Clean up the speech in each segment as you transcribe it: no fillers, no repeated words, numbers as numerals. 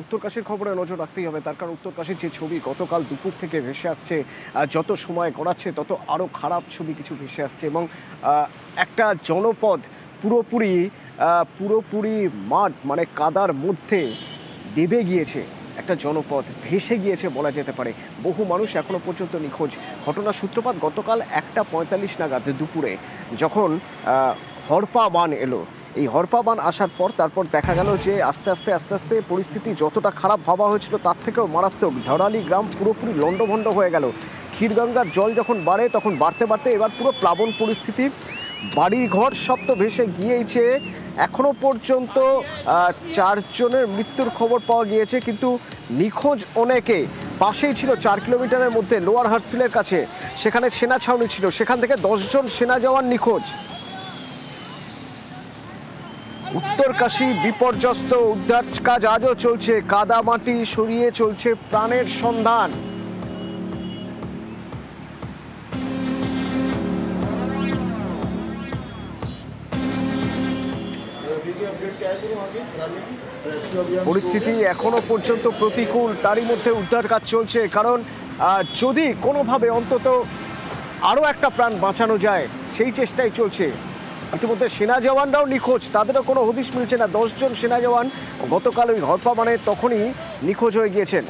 উত্তরকাশীর খবরে নজর রাখতেই হবে, তার কারণ উত্তরকাশীর যে ছবি গতকাল দুপুর থেকে ভেসে আসছে, যত সময় গড়াচ্ছে তত আরও খারাপ ছবি কিছু ভেসে আসছে। এবং একটা জনপদ পুরোপুরি পুরোপুরি মাঠ, মানে কাদার মধ্যে ডেবে গিয়েছে, একটা জনপদ ভেসে গিয়েছে বলা যেতে পারে। বহু মানুষ এখনো পর্যন্ত নিখোঁজ। ঘটনার সূত্রপাত গতকাল 1:45 নাগাদ দুপুরে, যখন হড়পা বান এলো। এই হড়পা বান আসার পর তারপর দেখা গেল যে আস্তে আস্তে পরিস্থিতি যতটা খারাপ ভাবা হয়েছিল তার থেকেও মারাত্মক। ধরালি গ্রাম পুরোপুরি লণ্ডভণ্ড হয়ে গেল। ক্ষীরগঙ্গার জল যখন বাড়ে তখন বাড়তে এবার পুরো প্লাবন পরিস্থিতি। বাড়ি ঘর সব তো ভেসে গিয়েছে। এখনো পর্যন্ত 4 জনের মৃত্যুর খবর পাওয়া গিয়েছে, কিন্তু নিখোঁজ অনেকে। পাশেই ছিল 4 কিলোমিটারের মধ্যে লোয়ার হার্সিলের কাছে, সেখানে সেনা ছাউনি ছিল, সেখান থেকে 10 জন সেনা জওয়ান নিখোঁজ। উত্তরকাশী বিপর্যস্ত, উদ্ধার কাজ আজও চলছে, কাদা মাটি সরিয়ে চলছে প্রাণের সন্ধান। পরিস্থিতি এখনো পর্যন্ত প্রতিকূল, তারই মধ্যে উদ্ধার কাজ চলছে। কারণ যদি কোনোভাবে অন্তত আরও একটা প্রাণ বাঁচানো যায় সেই চেষ্টাই চলছে। ইতিমধ্যে সেনা জওয়ানরাও নিখোঁজ, তাদেরও কোনো হদিশ মিলছে না। 10 জন সেনা জওয়ান গতকাল ওই হরপা মানে তখনই নিখোঁজ হয়ে গিয়েছেন।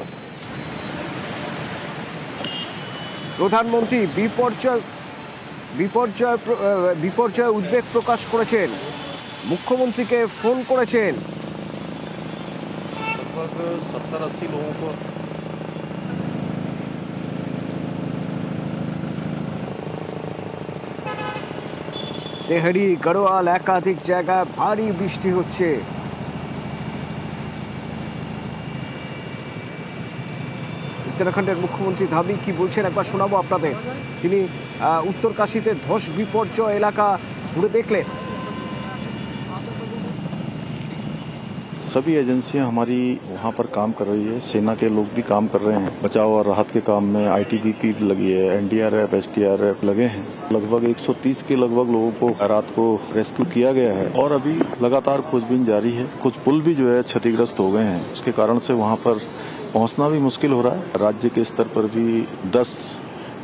প্রধানমন্ত্রী বিপর্যয় উদ্বেগ প্রকাশ করেছেন, মুখ্যমন্ত্রীকে ফোন করেছেন। लगभग 70-80 लोगों को তেহারি গড়োয়াল একাধিক জায়গায় ভারী বৃষ্টি হচ্ছে। উত্তরাখণ্ডের মুখ্যমন্ত্রী ধামি কি বলছেন একবার শোনাবো আপনাদের। তিনি উত্তরকাশীতে ধস বিপর্যয় এলাকা ঘুরে দেখলেন। सभी एजेंसियां हमारी वहां पर काम कर रही है, सेना के लोग भी काम कर रहे हैं, बचाव और राहत के काम में आईटीबीपी लगी है, एनडीआरएफ एसडीआरएफ लगे हैं। लगभग 130 के लगभग लोगों को रात को रेस्क्यू किया गया है और अभी लगातार खोजबीन जारी है। कुछ पुल भी जो है क्षतिग्रस्त हो गए हैं, उसके कारण से वहां पर पहुंचना भी मुश्किल हो रहा है। राज्य के स्तर पर भी 10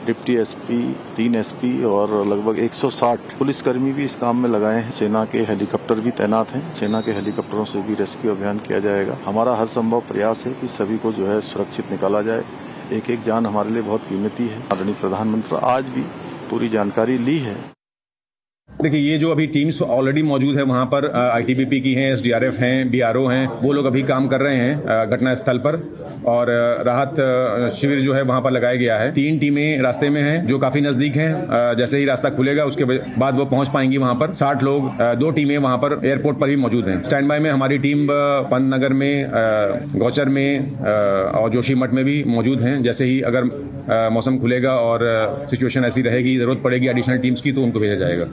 डिप्टी एसपी, 3 एसपी और लगभग 160 पुलिसकर्मी भी इस काम में लगाए हैं। सेना के हेलीकॉप्टर भी तैनात हैं, सेना के हेलीकॉप्टरों से भी रेस्क्यू अभियान किया जाएगा। हमारा हर संभव प्रयास है कि सभी को जो है सुरक्षित निकाला जाए। एक जान हमारे लिए बहुत कीमती है। आदरणीय प्रधानमंत्री आज भी पूरी जानकारी ली है। देखिए, ये जो अभी टीम्स ऑलरेडी मौजूद है वहाँ पर आईटीबीपी की हैं, एसडीआरएफ हैं, बीआरओ हैं, वो लोग अभी काम कर रहे हैं घटना स्थल पर। और राहत शिविर जो है वहाँ पर लगाया गया है। 3 टीमें रास्ते में हैं जो काफी नजदीक हैं। जैसे ही रास्ता खुलेगा उसके बाद वो पहुंच पाएंगी वहाँ पर। 60 लोग, 2 टीमें वहाँ पर एयरपोर्ट पर भी मौजूद हैं। स्टैंड बाय में हमारी टीम पंतनगर में, गौचर में और जोशीमठ में भी मौजूद हैं। जैसे ही अगर मौसम खुलेगा और सिचुएशन ऐसी रहेगी, जरूरत पड़ेगी एडिशनल टीम्स की, तो उनको भेजा जाएगा।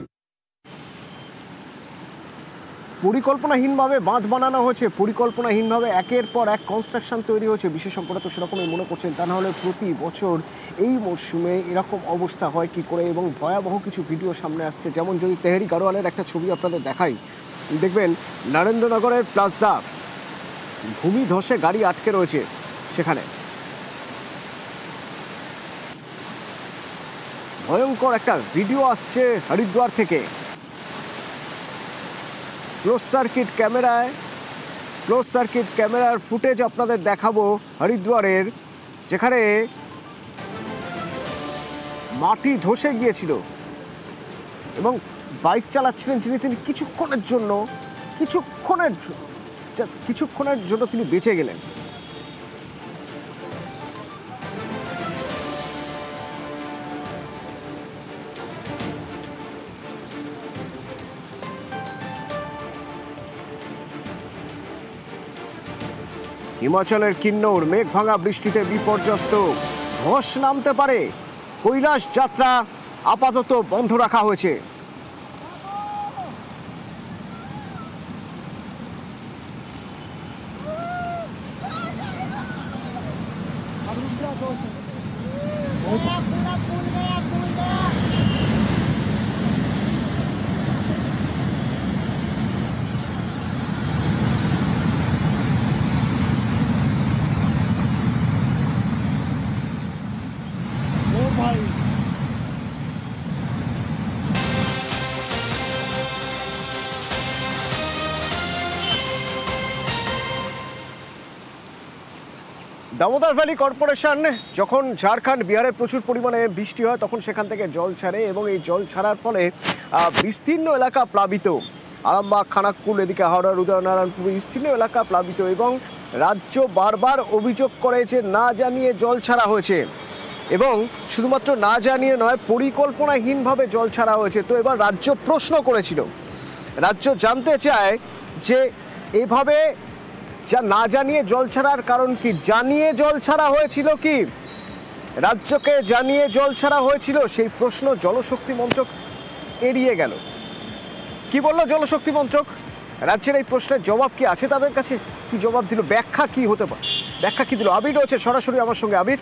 পরিকল্পনাহীনভাবে বাঁধ বানানো হয়েছে, পরিকল্পনাহীনভাবে একের পর এক কনস্ট্রাকশন তৈরি হচ্ছে। বিশেষজ্ঞরা তো সেরকমই মনে করছেন। তা নাহলে প্রতি বছর এই মরশুমে এরকম অবস্থা হয় কি করে? এবং ভয়াবহ কিছু ভিডিও সামনে আসছে। যেমন যদি তেহারি গাড়োয়ালের একটা ছবি আপনাদের দেখাই, দেখবেন নরেন্দ্রনগরের প্লাজদা ভূমি ধসে গাড়ি আটকে রয়েছে সেখানে। ভয়ঙ্কর একটা ভিডিও আসছে হরিদ্বার থেকে। ক্লোজ সার্কিট ক্যামেরার ফুটেজ আপনাদের দেখাবো হরিদ্বারের, যেখানে মাটি ধসে গিয়েছিল এবং বাইক চালাচ্ছিলেন যিনি, তিনি কিছুক্ষণের জন্য তিনি বেঁচে গেলেন। হিমাচলের কিন্নৌর মেঘ ভাঙা বৃষ্টিতে বিপর্যস্ত, ধস নামতে পারে। কৈলাস যাত্রা আপাতত বন্ধ রাখা হয়েছে। দামোদর ভ্যালি কর্পোরেশন যখন ঝাড়খণ্ড বিহারে প্রচুর পরিমাণে বৃষ্টি হয় তখন সেখান থেকে জল ছাড়ে এবং এই জল ছাড়ার ফলে বিস্তীর্ণ এলাকা প্লাবিত। আরামবাগ, খানাকুল, এদিকে হাওড়ার উদয়নারায়ণপুর বিস্তীর্ণ এলাকা প্লাবিত এবং রাজ্য বারবার অভিযোগ করে যে না জানিয়ে জল ছাড়া হয়েছে এবং শুধুমাত্র না জানিয়ে নয়, পরিকল্পনাহীনভাবে জল ছাড়া হয়েছে। তো এবার রাজ্য প্রশ্ন করেছিল, রাজ্য জানতে চায় যে এভাবে না জানিয়ে জল ছাড়ার কারণ কি, জানিয়ে জল ছাড়া হয়েছিল কি, রাজ্যকে জানিয়ে জল ছাড়া হয়েছিল, সেই প্রশ্ন জলশক্তি মন্ত্রক এড়িয়ে গেল। কি বললো জলশক্তি মন্ত্রক? রাজ্যের এই প্রশ্নের জবাব কি আছে তাদের কাছে? কি জবাব দিল, ব্যাখ্যা কি হতে পারে, ব্যাখ্যা কি দিল? আবির রয়েছে সরাসরি আমার সঙ্গে। আবির,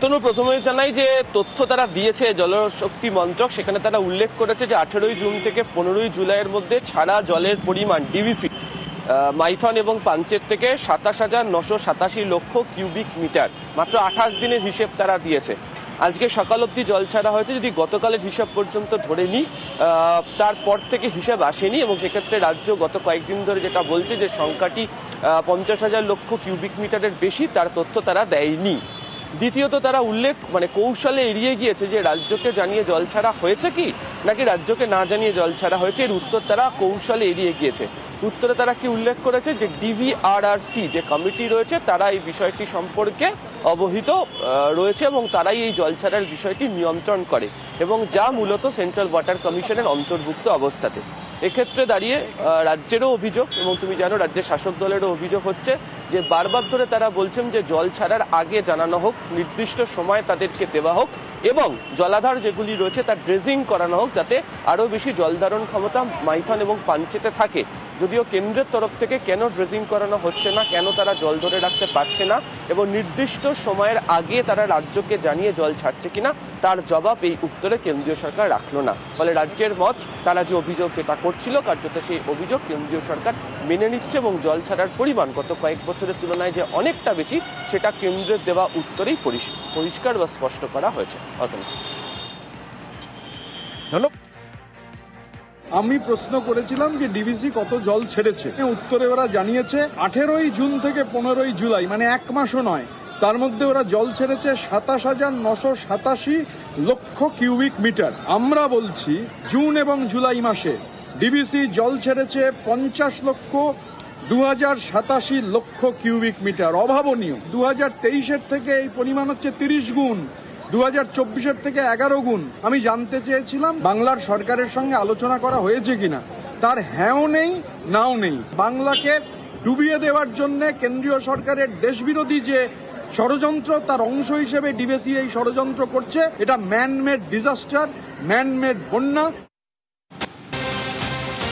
তনু, প্রথমেই জানাই যে তথ্য তারা দিয়েছে জলশক্তি মন্ত্রক, সেখানে তারা উল্লেখ করেছে যে 18ই জুন থেকে 15ই জুলাইয়ের মধ্যে ছাড়া জলের পরিমাণ ডিভিসি মাইথন এবং পাঞ্চেত থেকে 27,987 লক্ষ কিউবিক মিটার। মাত্র 28 দিনের হিসেব তারা দিয়েছে। আজকে সকাল অবধি জল ছাড়া হয়েছে, যদি গতকালের হিসাব পর্যন্ত ধরে নিই তারপর থেকে হিসাব আসেনি এবং সেক্ষেত্রে রাজ্য গত কয়েকদিন ধরে যেটা বলছে যে সংখ্যাটি 50,000 লক্ষ কিউবিক মিটারের বেশি, তার তথ্য তারা দেয়নি। দ্বিতীয়ত তারা উল্লেখ কৌশলে এড়িয়ে গিয়েছে যে রাজ্যকে জানিয়ে জল ছাড়া হয়েছে কি নাকি রাজ্যকে না জানিয়ে জল ছাড়া হয়েছে, এর উত্তর তারা কৌশলে এড়িয়ে গিয়েছে। উত্তরে তারা কি উল্লেখ করেছে যে ডিভিআরআরসি যে কমিটি রয়েছে তারা এই বিষয়টি সম্পর্কে অবহিত রয়েছে এবং তারাই এই জল ছাড়ার বিষয়টি নিয়ন্ত্রণ করে এবং যা মূলত সেন্ট্রাল ওয়াটার কমিশনের অন্তর্ভুক্ত অবস্থাতে। এক্ষেত্রে দাঁড়িয়ে রাজ্যেরও অভিযোগ এবং তুমি জানো রাজ্যের শাসক দলেরও অভিযোগ হচ্ছে যে বারবার ধরে তারা বলছেন যে জল ছাড়ার আগে জানানো হোক, নির্দিষ্ট সময় তাদেরকে দেওয়া হোক এবং জলাধার যেগুলি রয়েছে তার ড্রেজিং করানো হোক যাতে আরও বেশি জলধারণ ক্ষমতা মাইথন এবং পাঞ্চেতে থাকে। যদিও কেন্দ্রের তরফ থেকে কেন ড্রেজিং করানো হচ্ছে না, কেন তারা জল ধরে রাখতে পারছে না এবং নির্দিষ্ট সময়ের আগে তারা রাজ্যকে জানিয়ে জল ছাড়ছে কিনা তার জবাব এই উত্তরে কেন্দ্রীয় সরকার রাখলো না। ফলে রাজ্যের মত তারা যে অভিযোগ যেটা করছিল কার্যত সেই অভিযোগ কেন্দ্রীয় সরকার মেনে নিচ্ছে এবং জল ছাড়ার পরিমাণ গত কয়েক বছরের তুলনায় যে অনেকটা বেশি সেটা কেন্দ্রের দেওয়া উত্তরেই পরিষ্কার বা স্পষ্ট করা হয়েছে। ধন্যবাদ। আমি প্রশ্ন করেছিলাম যে ডিভিসি কত জল ছেড়েছে, উত্তরে ওরা জানিয়েছে 18ই জুন থেকে 15ই জুলাই, মানে এক মাসও নয়, তার মধ্যে ওরা জল ছেড়েছে 27,987 লক্ষ কিউবিক মিটার। আমরা বলছি জুন এবং জুলাই মাসে ডিভিসি জল ছেড়েছে 50,02,087 লক্ষ কিউবিক মিটার, অভাবনীয়। 2023-এর থেকে এই পরিমাণ হচ্ছে 30 গুণ, 2024-এর থেকে 11 গুণ। আমি জানতে চেয়েছিলাম বাংলার সরকারের সঙ্গে আলোচনা করা হয়েছে কিনা, তার হ্যাঁও নেই নাও নেই। বাংলাকে ডুবিয়ে দেওয়ার জন্য কেন্দ্রীয় সরকারের দেশবিরোধী যে ষড়যন্ত্র তার অংশ হিসেবে ডিভিসি এই ষড়যন্ত্র করছে। এটা ম্যানমেড ডিজাস্টার, ম্যানমেড বন্যা।